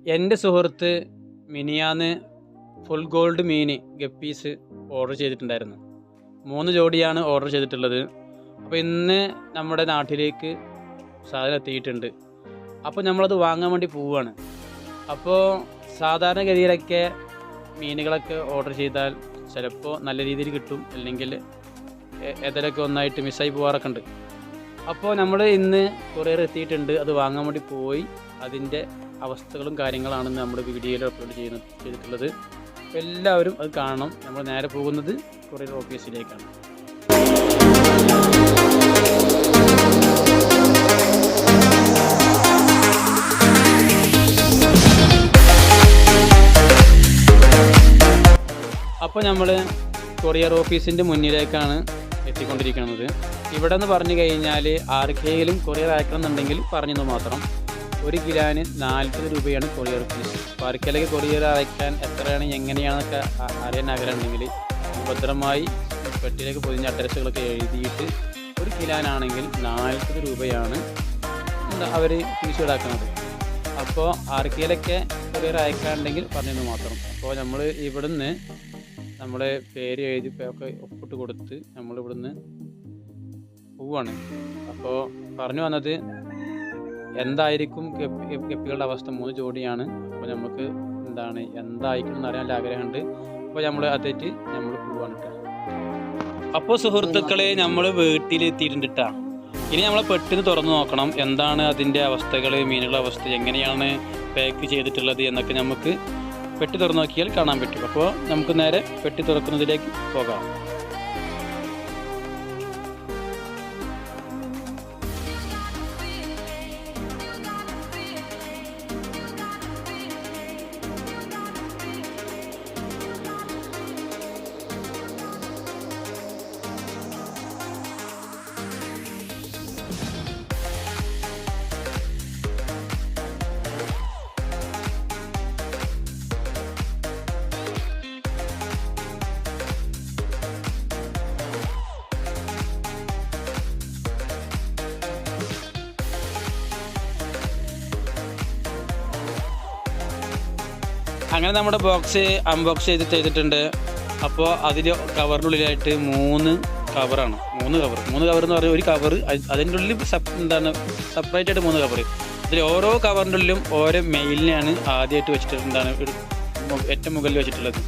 എൻ്റെ സുഹൃത്ത് മിനിയാന്ന് ഫുൾ ഗോൾഡ് മീൻ ഗപ്പീസ് ഓർഡർ ചെയ്തിട്ടുണ്ടായിരുന്നു. 3 ജോഡിയാണ് ഓർഡർ ചെയ്തിട്ടുള്ളത്. അപ്പോൾ ഇന്ന് നമ്മുടെ നാട്ടിലേക്ക് സാധനം എത്തിയിട്ടുണ്ട്. അപ്പോൾ നമ്മളത് വാങ്ങാൻ വേണ്ടി പോവുകയാണ്. അപ്പോൾ സാധാരണഗതിയിലൊക്കെ മീനുകളൊക്കെ ഓർഡർ ചെയ്താൽ ചിലപ്പോൾ നല്ല രീതിയിൽ കിട്ടും, അല്ലെങ്കിൽ ഏതൊക്കെ ഒന്നായിട്ട് മിസ്സായി പോകാറൊക്കെ ഉണ്ട്. അപ്പോൾ നമ്മൾ ഇന്ന് കൊറിയർ എത്തിയിട്ടുണ്ട്. അത് വാങ്ങാൻ വേണ്ടി പോയി അതിൻ്റെ അവസ്ഥകളും കാര്യങ്ങളാണ് നമ്മുടെ വീഡിയോയിൽ അപ്ലോഡ് ചെയ്തിട്ടുള്ളത്. എല്ലാവരും അത് കാണണം. നമ്മൾ നേരെ പോകുന്നത് കൊറിയർ ഓഫീസിലേക്കാണ്. അപ്പോൾ നമ്മൾ കൊറിയർ ഓഫീസിൻ്റെ മുന്നിലേക്കാണ് എത്തിക്കൊണ്ടിരിക്കുന്നത്. ഇവിടെ നിന്ന് പറഞ്ഞു കഴിഞ്ഞാൽ ആർക്കെങ്കിലും കൊറിയർ അയക്കണമെന്നുണ്ടെങ്കിൽ പറഞ്ഞെന്ന് മാത്രം. 1 കിലോന് 40 രൂപയാണ് കൊറിയർ ഫീസ്. അപ്പോൾ ആർക്കെങ്കിലും കൊറിയർ അയക്കാൻ എത്രയാണ് എങ്ങനെയാണെന്നൊക്കെ അറിയാൻ ആഗ്രഹമുണ്ടെങ്കിൽ ഭദ്രമായി പെട്ടിയിലേക്ക് പൊതിഞ്ഞ അഡ്രസ്സുകളൊക്കെ എഴുതിയിട്ട് 1 കിലോനാണെങ്കിൽ 40 രൂപയാണ് അവർ ഫീസ് ഈടാക്കുന്നത്. അപ്പോൾ ആർക്കെങ്കിലൊക്കെ കൊറിയർ അയക്കാനുണ്ടെങ്കിൽ പറഞ്ഞെന്ന് മാത്രം. അപ്പോൾ നമ്മൾ ഇവിടുന്ന് നമ്മുടെ പേര് എഴുതി ഒക്കെ ഒപ്പിട്ട് കൊടുത്ത് നമ്മളിവിടുന്ന് പോവാണ്. അപ്പോൾ പറഞ്ഞു വന്നത് എന്തായിരിക്കും ഗപ്പികളുടെ അവസ്ഥ. 3 ജോഡിയാണ്. അപ്പോൾ നമുക്ക് എന്തായിരിക്കണം എന്ന് അറിയാൻ ആഗ്രഹമുണ്ട്. അപ്പോൾ നമ്മൾ അതേറ്റ് നമ്മൾ പോവാണ് കേട്ടോ. അപ്പോൾ സുഹൃത്തുക്കളെ, നമ്മൾ വീട്ടിലെത്തിയിട്ടുണ്ട് കേട്ടോ. ഇനി നമ്മളെ പെട്ടിന് തുറന്നു നോക്കണം എന്താണ് അതിൻ്റെ അവസ്ഥകൾ, മീനുകളുടെ അവസ്ഥ എങ്ങനെയാണ് പാക്ക് ചെയ്തിട്ടുള്ളത് എന്നൊക്കെ നമുക്ക് പെട്ടി തുറന്നു നോക്കിയാൽ കാണാൻ പറ്റും. അപ്പോൾ നമുക്ക് നേരെ പെട്ടി തുറക്കുന്നതിലേക്ക് പോകാം. അങ്ങനെ നമ്മുടെ ബോക്സ് അൺബോക്സ് ചെയ്തിട്ടുണ്ട്. അപ്പോൾ അതിൽ കവറിനുള്ളിലായിട്ട് 3 കവറാണ്. 3 കവർ എന്ന് പറഞ്ഞാൽ ഒരു കവർ അതിൻ്റെ ഉള്ളിൽ സെപ്പറേറ്റ് ആയിട്ട് 3 കവർ. ഇതിൽ ഓരോ കവറിൻ്റെ ഉള്ളിലും ഓരോ മെയിലിനെയാണ് ആദ്യമായിട്ട് വെച്ചിട്ടുണ്ടാണ് ഏറ്റവും മുകളിൽ വെച്ചിട്ടുള്ളത്.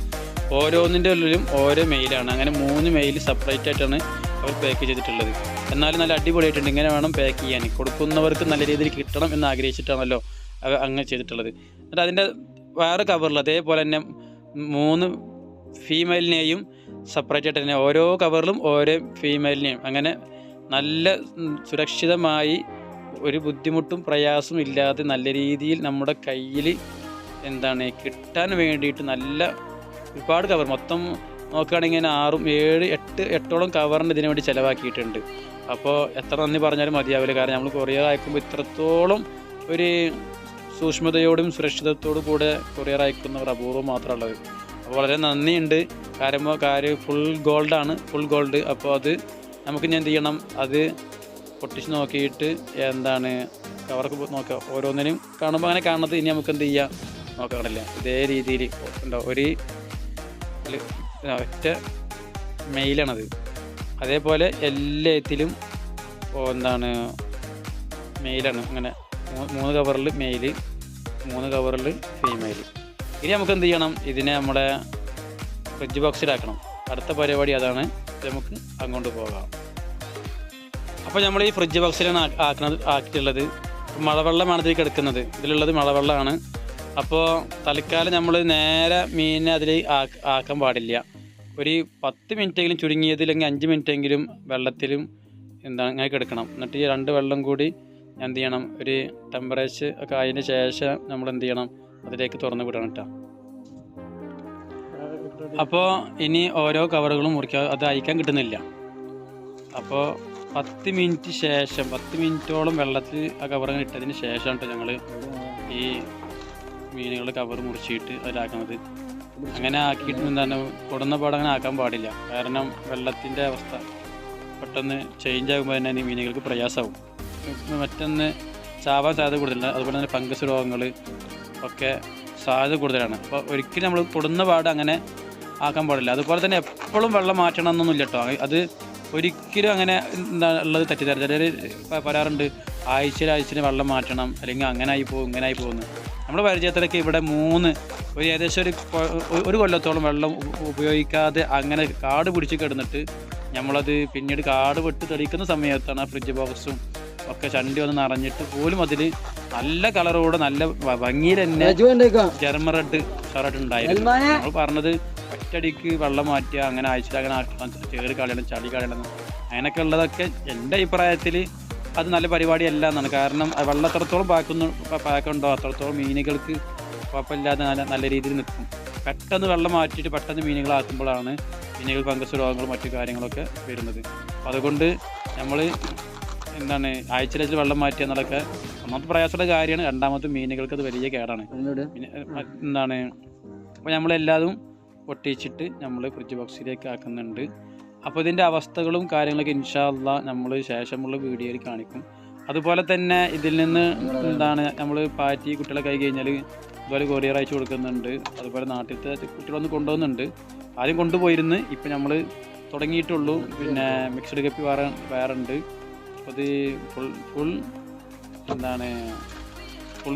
ഓരോന്നിൻ്റെ ഉള്ളിലും ഓരോ മെയിലാണ്. അങ്ങനെ 3 മെയിൽ സെപ്പറേറ്റ് ആയിട്ടാണ് അവർ പാക്ക് ചെയ്തിട്ടുള്ളത്. എന്നാലും നല്ല അടിപൊളിയായിട്ടുണ്ട്. ഇങ്ങനെ വേണം പാക്ക് ചെയ്യാൻ. കൊടുക്കുന്നവർക്ക് നല്ല രീതിയിൽ കിട്ടണം എന്ന് ആഗ്രഹിച്ചിട്ടാണല്ലോ അങ്ങനെ ചെയ്തിട്ടുള്ളത്. എന്നിട്ട് അതിൻ്റെ വേറെ കവറിൽ അതേപോലെ തന്നെ 3 ഫീമെയിലിനെയും സെപ്പറേറ്റ് ആയിട്ട് തന്നെ ഓരോ കവറിലും ഓരോ ഫീമെയിലിനെയും അങ്ങനെ നല്ല സുരക്ഷിതമായി ഒരു ബുദ്ധിമുട്ടും പ്രയാസവും ഇല്ലാതെ നല്ല രീതിയിൽ നമ്മുടെ കയ്യിൽ കിട്ടാൻ വേണ്ടിയിട്ട് നല്ല ഒരുപാട് കവർ മൊത്തം നോക്കുകയാണെങ്കിൽ 6, 7, 8 കവറിന് ഇതിനു വേണ്ടി ചിലവാക്കിയിട്ടുണ്ട്. അപ്പോൾ എത്ര നന്ദി പറഞ്ഞാലും മതിയാവില്ല. കാരണം നമ്മൾ കൊറിയർ അയക്കുമ്പോൾ ഇത്രത്തോളം ഒരു സൂക്ഷ്മതയോടും സുരക്ഷിതത്തോടും കൂടെ കൊറിയർ അയക്കുന്നവർ അപൂർവം മാത്രമുള്ളത്. അപ്പോൾ വളരെ നന്ദിയുണ്ട്. കാര്യം ഫുൾ ഗോൾഡ്. അപ്പോൾ അത് നമുക്ക് ഇനി എന്ത് ചെയ്യണം, അത് പൊട്ടിച്ച് നോക്കിയിട്ട് കവറൊക്കെ നോക്കാം. ഓരോന്നിനും കാണുമ്പോൾ അങ്ങനെ കാണുന്നത് ഇനി നമുക്ക് എന്ത് ചെയ്യാം നോക്കാറില്ല. ഇതേ രീതിയിൽ ഉണ്ടാവും. ഒറ്റ മെയിലാണത്. അതേപോലെ എല്ലാത്തിലും മെയിലാണ്. അങ്ങനെ 3 കവറിൽ മെയിൽ, 3 കവറിൽ ഫീമെയിൽ. ഇനി നമുക്ക് എന്ത് ചെയ്യണം, ഇതിനെ നമ്മുടെ ഫ്രിഡ്ജ് ബോക്സിലാക്കണം. അടുത്ത പരിപാടി അതാണ്. നമുക്ക് അങ്ങോട്ട് പോകാം. അപ്പോൾ നമ്മൾ ഈ ഫ്രിഡ്ജ് ബോക്സിലാണ് ആക്കിയിട്ടുള്ളത്. മഴവെള്ളമാണ് ഇതിൽ കിടക്കുന്നത്. ഇതിലുള്ളത് മഴവെള്ളമാണ്. അപ്പോൾ തൽക്കാലം നമ്മൾ നേരെ മീനിനെ അതിൽ ആക്കാൻ പാടില്ല. ഒരു 10 മിനിറ്റെങ്കിലും ചുരുങ്ങിയതില്ലെങ്കിൽ 5 മിനിറ്റെങ്കിലും വെള്ളത്തിലും അങ്ങനെ കിടക്കണം. എന്നിട്ട് ഈ 2 വെള്ളം കൂടി എന്ത് ചെയ്യണം, ഒരു ടെമ്പറേച്ചർ ഒക്കെ ആയതിന് ശേഷം നമ്മൾ എന്ത് ചെയ്യണം, അതിലേക്ക് തുറന്ന് വിടണം കേട്ടോ. അപ്പോൾ ഇനി ഓരോ കവറുകളും മുറിക്കുക. അത് അയക്കാൻ കിട്ടുന്നില്ല. അപ്പോൾ 10 മിനിറ്റ് ശേഷം 10 മിനിറ്റോളം വെള്ളത്തിൽ ആ കവറുകൾ ഇട്ടതിന് ശേഷമാണ് കേട്ടോ ഞങ്ങൾ ഈ മീനുകളുടെ കവർ മുറിച്ചിട്ട് അതിലാക്കുന്നത്. അങ്ങനെ ആക്കിയിട്ട് കൊടുന്ന പാട് അങ്ങനെ ആക്കാൻ പാടില്ല. കാരണം വെള്ളത്തിൻ്റെ അവസ്ഥ പെട്ടെന്ന് ചേഞ്ച് ആകുമ്പോൾ തന്നെ മീനുകൾക്ക് പ്രയാസമാവും. മറ്റൊന്ന് ചാവാൻ സാധ്യത കൂടുതലില്ല. അതുപോലെ തന്നെ ഫംഗസ് രോഗങ്ങൾ ഒക്കെ സാധ്യത കൂടുതലാണ്. അപ്പോൾ ഒരിക്കലും നമ്മൾ തൊടുന്ന പാട് അങ്ങനെ ആക്കാൻ പാടില്ല. അതുപോലെ തന്നെ എപ്പോഴും വെള്ളം മാറ്റണം എന്നൊന്നുമില്ല കേട്ടോ. അത് ഒരിക്കലും അങ്ങനെ എന്താ ഉള്ളത് തെറ്റിദ്ധാരണ. ചിലർ പറയാറുണ്ട് ആഴ്ചയിൽ വെള്ളം മാറ്റണം, അല്ലെങ്കിൽ അങ്ങനെ ആയി പോകും ഇങ്ങനെ ആയി പോകുന്നു. നമ്മുടെ പരിചയത്തിലൊക്കെ ഇവിടെ ഏകദേശം ഒരു കൊല്ലത്തോളം വെള്ളം ഉപയോഗിക്കാതെ അങ്ങനെ കാട് പിടിച്ച് കിടന്നിട്ട് നമ്മളത് പിന്നീട് കാട് വിട്ട് തെളിയിക്കുന്ന സമയത്താണ് ആ ഫ്രിഡ്ജ് ബോക്സും ഒക്കെ ചണ്ടി വന്ന് നിറഞ്ഞിട്ട് പോലും അതിൽ നല്ല കളറോടെ നല്ല ഭംഗിയിൽ തന്നെ ജർമ്മൻ റെഡ് ഷർട്ട് ഉണ്ടായിരുന്നു. നമ്മൾ പറഞ്ഞത് ഒറ്റയടിക്ക് വെള്ളം മാറ്റുക, അങ്ങനെ ആഴ്ചയിൽ അങ്ങനെ ചേറി കളയണം, ചളി കളയണം, അങ്ങനെയൊക്കെ ഉള്ളതൊക്കെ എൻ്റെ അഭിപ്രായത്തിൽ അത് നല്ല പരിപാടിയല്ല എന്നാണ്. കാരണം വെള്ളം എത്രത്തോളം പാക്കുണ്ടോ അത്രത്തോളം മീനുകൾക്ക് കുഴപ്പമില്ലാതെ നല്ല രീതിയിൽ നിൽക്കും. പെട്ടെന്ന് വെള്ളം മാറ്റിയിട്ട് പെട്ടെന്ന് മീനുകളാക്കുമ്പോഴാണ് മീനുകൾ ഫംഗസ് രോഗങ്ങളും മറ്റു കാര്യങ്ങളൊക്കെ വരുന്നത്. അപ്പോൾ അതുകൊണ്ട് നമ്മൾ ആഴ്ചയിൽ വെള്ളം മാറ്റുക എന്നുള്ളതൊക്കെ ഒന്നാമത്തെ പ്രയാസമുള്ള കാര്യമാണ്. രണ്ടാമത്തെ മീനുകൾക്ക് അത് വലിയ കേടാണ്. പിന്നെ അപ്പോൾ നമ്മളെല്ലാതും പൊട്ടിച്ചിട്ട് നമ്മൾ ഫ്രിഡ്ജ് ബോക്സിലേക്ക് ആക്കുന്നുണ്ട്. അപ്പോൾ ഇതിൻ്റെ അവസ്ഥകളും കാര്യങ്ങളൊക്കെ ഇൻഷാ അല്ലാഹ് നമ്മൾ ശേഷമുള്ള വീഡിയോയിൽ കാണിക്കും. അതുപോലെ തന്നെ ഇതിൽ നിന്ന് നമ്മൾ പാറ്റി കുട്ടികളെ കൈ കഴിഞ്ഞാൽ അതുപോലെ കൊറിയർ അയച്ചു കൊടുക്കുന്നുണ്ട്. അതുപോലെ നാട്ടിലത്തെ കുട്ടികളൊന്ന് കൊണ്ടുപോകുന്നുണ്ട്. ആദ്യം കൊണ്ടുപോയിരുന്നു, ഇപ്പം നമ്മൾ തുടങ്ങിയിട്ടുള്ളൂ. പിന്നെ മിക്സഡ് കപ്പി വേറെ ഉണ്ട്. അപ്പോൾ അത് ഫുൾ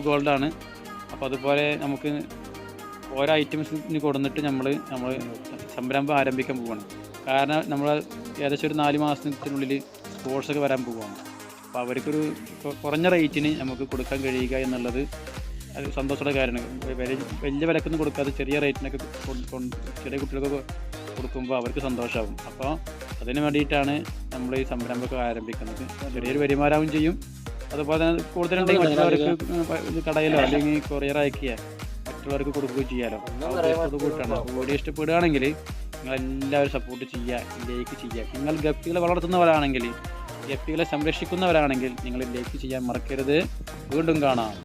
ഗോൾഡാണ്. അപ്പോൾ അതുപോലെ നമുക്ക് ഓരോ ഐറ്റംസിന് കൊടുത്തിട്ട് നമ്മൾ സംരംഭം ആരംഭിക്കാൻ പോവുകയാണ്. കാരണം നമ്മൾ ഏകദേശം ഒരു 4 മാസത്തിനുള്ളിൽ സ്പോർട്സൊക്കെ വരാൻ പോവുകയാണ്. അപ്പോൾ അവർക്കൊരു കുറഞ്ഞ റേറ്റിന് നമുക്ക് കൊടുക്കാൻ കഴിയുക എന്നുള്ളത് അത് സന്തോഷമുള്ള കാര്യമാണ്. വലിയ വിലക്കൊന്നും കൊടുക്കാതെ ചെറിയ റേറ്റിനൊക്കെ ചെറിയ കുട്ടികൾക്ക് കൊടുക്കുമ്പോൾ അവർക്ക് സന്തോഷമാകും. അപ്പോൾ അതിന് വേണ്ടിയിട്ടാണ് നമ്മൾ ഈ സംരംഭമൊക്കെ ആരംഭിക്കുന്നത്. ചെറിയൊരു വരുമാനമാവും ചെയ്യും. അതുപോലെ തന്നെ കൂടുതലുണ്ടെങ്കിൽ മറ്റുള്ളവർക്ക് കടയിലോ അല്ലെങ്കിൽ കൊറിയർ അയക്കുക മറ്റുള്ളവർക്ക് കൊടുക്കുകയും ചെയ്യാലോ. കൂട്ടാണ്. വീഡിയോ ഇഷ്ടപ്പെടുകയാണെങ്കിൽ നിങ്ങളെല്ലാവരും സപ്പോർട്ട് ചെയ്യുക, ലൈക്ക് ചെയ്യുക. നിങ്ങൾ ഗപ്പികളെ വളർത്തുന്നവരാണെങ്കിൽ, ഗപ്പികളെ സംരക്ഷിക്കുന്നവരാണെങ്കിൽ നിങ്ങൾ ലൈക്ക് ചെയ്യാൻ മറക്കരുത്. വീണ്ടും കാണാം.